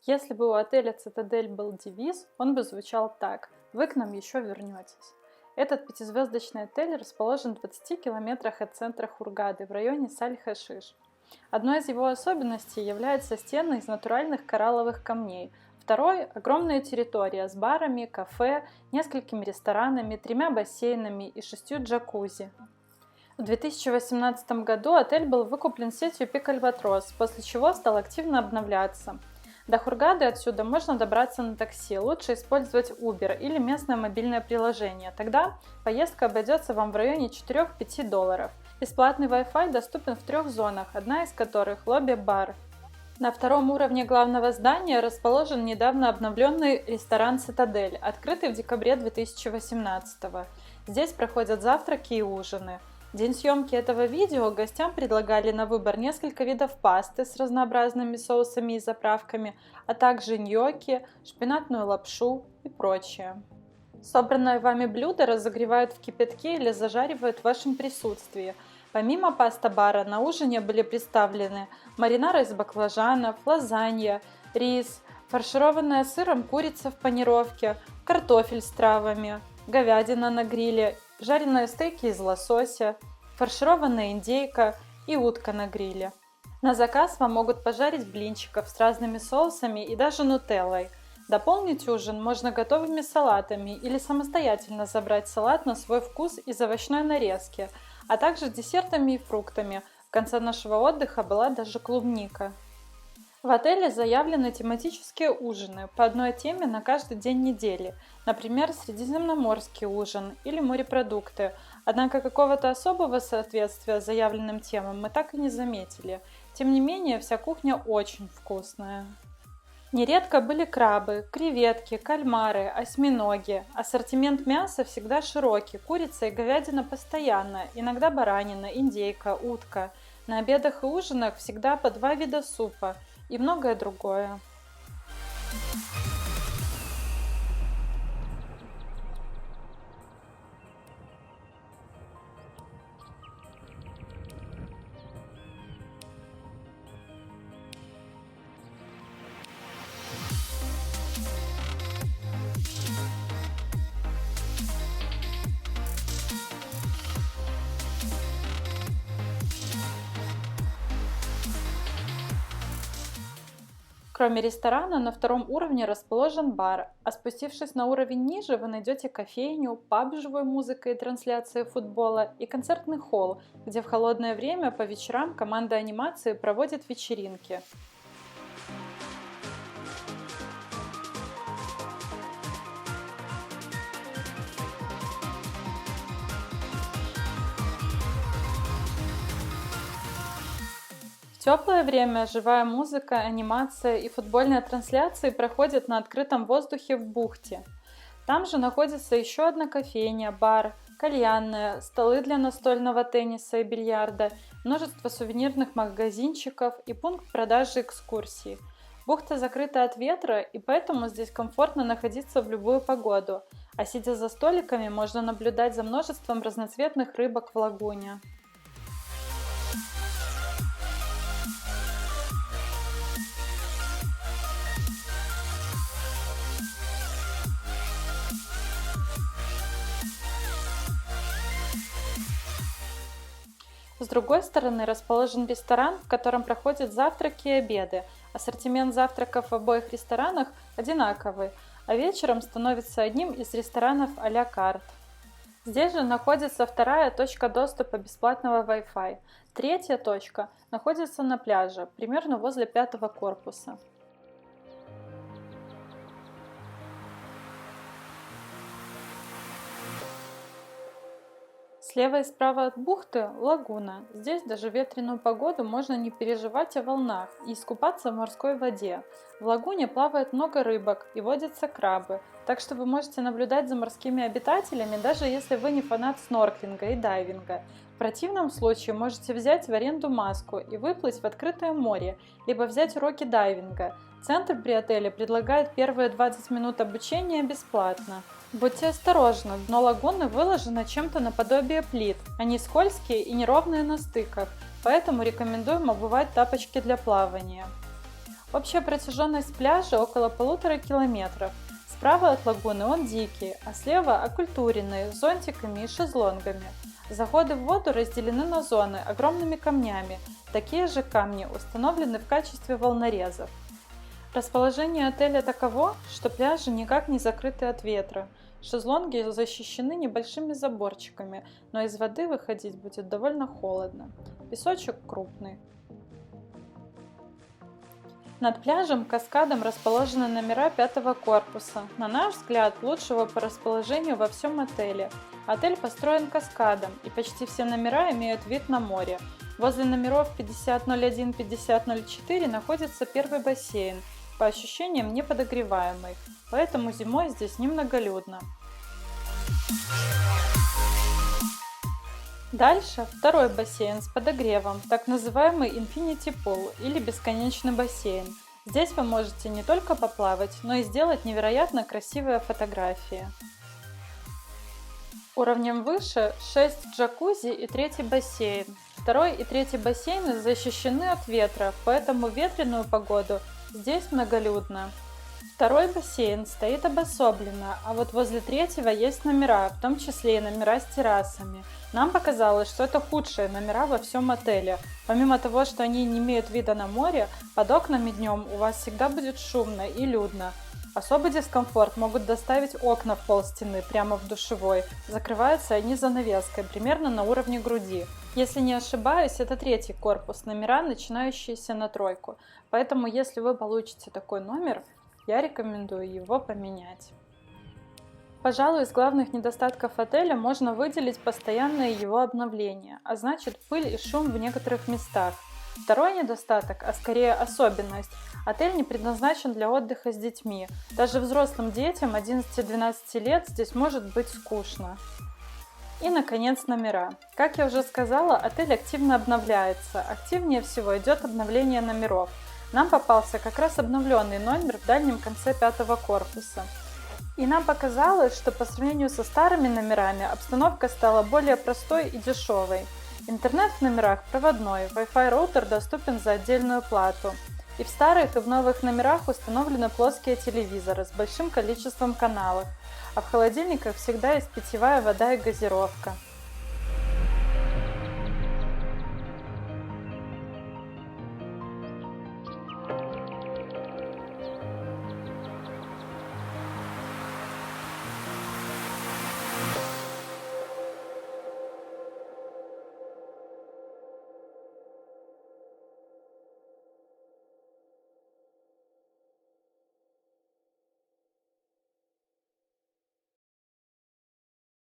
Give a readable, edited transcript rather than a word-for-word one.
Если бы у отеля «Цитадель» был девиз, он бы звучал так: «Вы к нам еще вернетесь». Этот пятизвездочный отель расположен в 20 километрах от центра Хургады в районе Саль-Хашиш. Одной из его особенностей является стены из натуральных коралловых камней. Второй – огромная территория с барами, кафе, несколькими ресторанами, 3 бассейнами и 6 джакузи. В 2018 году отель был выкуплен сетью Пик Альбатрос, после чего стал активно обновляться. До Хургады отсюда можно добраться на такси, лучше использовать Uber или местное мобильное приложение, тогда поездка обойдется вам в районе 4-5 долларов. Бесплатный Wi-Fi доступен в 3 зонах, одна из которых – лобби-бар. На 2-м уровне главного здания расположен недавно обновленный ресторан «Цитадель», открытый в декабре 2018 года. Здесь проходят завтраки и ужины. В день съемки этого видео гостям предлагали на выбор несколько видов пасты с разнообразными соусами и заправками, а также ньокки, шпинатную лапшу и прочее. Собранное вами блюдо разогревают в кипятке или зажаривают в вашем присутствии. Помимо паста-бара на ужине были представлены маринара из баклажанов, лазанья, рис, фаршированная сыром курица в панировке, картофель с травами, говядина на гриле, жареные стейки из лосося, фаршированная индейка и утка на гриле. На заказ вам могут пожарить блинчиков с разными соусами и даже нутеллой. Дополнить ужин можно готовыми салатами или самостоятельно забрать салат на свой вкус из овощной нарезки, а также десертами и фруктами. В конце нашего отдыха была даже клубника. В отеле заявлены тематические ужины по одной теме на каждый день недели, например, средиземноморский ужин или морепродукты, однако какого-то особого соответствия заявленным темам мы так и не заметили. Тем не менее, вся кухня очень вкусная. Нередко были крабы, креветки, кальмары, осьминоги. Ассортимент мяса всегда широкий, курица и говядина постоянно, иногда баранина, индейка, утка. На обедах и ужинах всегда по 2 вида супа и многое другое. Кроме ресторана, на 2-м уровне расположен бар, а спустившись на уровень ниже, вы найдете кофейню, паб с живой музыкой и трансляцией футбола и концертный холл, где в холодное время по вечерам команда анимации проводит вечеринки. В теплое время живая музыка, анимация и футбольные трансляции проходят на открытом воздухе в бухте. Там же находится еще одна кофейня, бар, кальянная, столы для настольного тенниса и бильярда, множество сувенирных магазинчиков и пункт продажи экскурсий. Бухта закрыта от ветра, и поэтому здесь комфортно находиться в любую погоду, а сидя за столиками, можно наблюдать за множеством разноцветных рыбок в лагуне. С другой стороны расположен ресторан, в котором проходят завтраки и обеды. Ассортимент завтраков в обоих ресторанах одинаковый, а вечером становится одним из ресторанов а-ля карт. Здесь же находится 2-я точка доступа бесплатного Wi-Fi. 3-я точка находится на пляже, примерно возле 5-го корпуса. Слева и справа от бухты – лагуна. Здесь даже в ветреную погоду можно не переживать о волнах и искупаться в морской воде. В лагуне плавает много рыбок и водятся крабы, так что вы можете наблюдать за морскими обитателями, даже если вы не фанат снорклинга и дайвинга. В противном случае можете взять в аренду маску и выплыть в открытое море, либо взять уроки дайвинга. Центр при отеле предлагает первые 20 минут обучения бесплатно. Будьте осторожны, дно лагуны выложено чем-то наподобие плит, они скользкие и неровные на стыках, поэтому рекомендуем обувать тапочки для плавания. Общая протяженность пляжа около 1,5 километров. Справа от лагуны он дикий, а слева окультуренный, с зонтиками и шезлонгами. Заходы в воду разделены на зоны огромными камнями. Такие же камни установлены в качестве волнорезов. Расположение отеля таково, что пляжи никак не закрыты от ветра. Шезлонги защищены небольшими заборчиками, но из воды выходить будет довольно холодно. Песочек крупный. Над пляжем каскадом расположены номера 5-го корпуса, на наш взгляд, лучшего по расположению во всем отеле. Отель построен каскадом, и почти все номера имеют вид на море. Возле номеров 5001, 5004 находится первый бассейн, по ощущениям неподогреваемый, поэтому зимой здесь немноголюдно. Дальше второй бассейн с подогревом, так называемый Infinity Pool или бесконечный бассейн. Здесь вы можете не только поплавать, но и сделать невероятно красивые фотографии. Уровнем выше 6 джакузи и третий бассейн. Второй и третий бассейны защищены от ветра, поэтому в ветреную погоду здесь многолюдно. Второй бассейн стоит обособленно, а вот возле третьего есть номера, в том числе и номера с террасами. Нам показалось, что это худшие номера во всем отеле. Помимо того, что они не имеют вида на море, под окнами днем у вас всегда будет шумно и людно. Особый дискомфорт могут доставить окна в полстены прямо в душевой. Закрываются они занавеской, примерно на уровне груди. Если не ошибаюсь, это третий корпус, номера, начинающиеся на 3. Поэтому, если вы получите такой номер, я рекомендую его поменять. Пожалуй, из главных недостатков отеля можно выделить постоянное его обновление, а значит пыль и шум в некоторых местах. Второй недостаток, а скорее особенность – отель не предназначен для отдыха с детьми. Даже взрослым детям 11-12 лет здесь может быть скучно. И, наконец, номера. Как я уже сказала, отель активно обновляется. Активнее всего идет обновление номеров. Нам попался как раз обновленный номер в дальнем конце 5-го корпуса. И нам показалось, что по сравнению со старыми номерами обстановка стала более простой и дешевой. Интернет в номерах проводной, Wi-Fi роутер доступен за отдельную плату. И в старых, и в новых номерах установлены плоские телевизоры с большим количеством каналов, а в холодильниках всегда есть питьевая вода и газировка.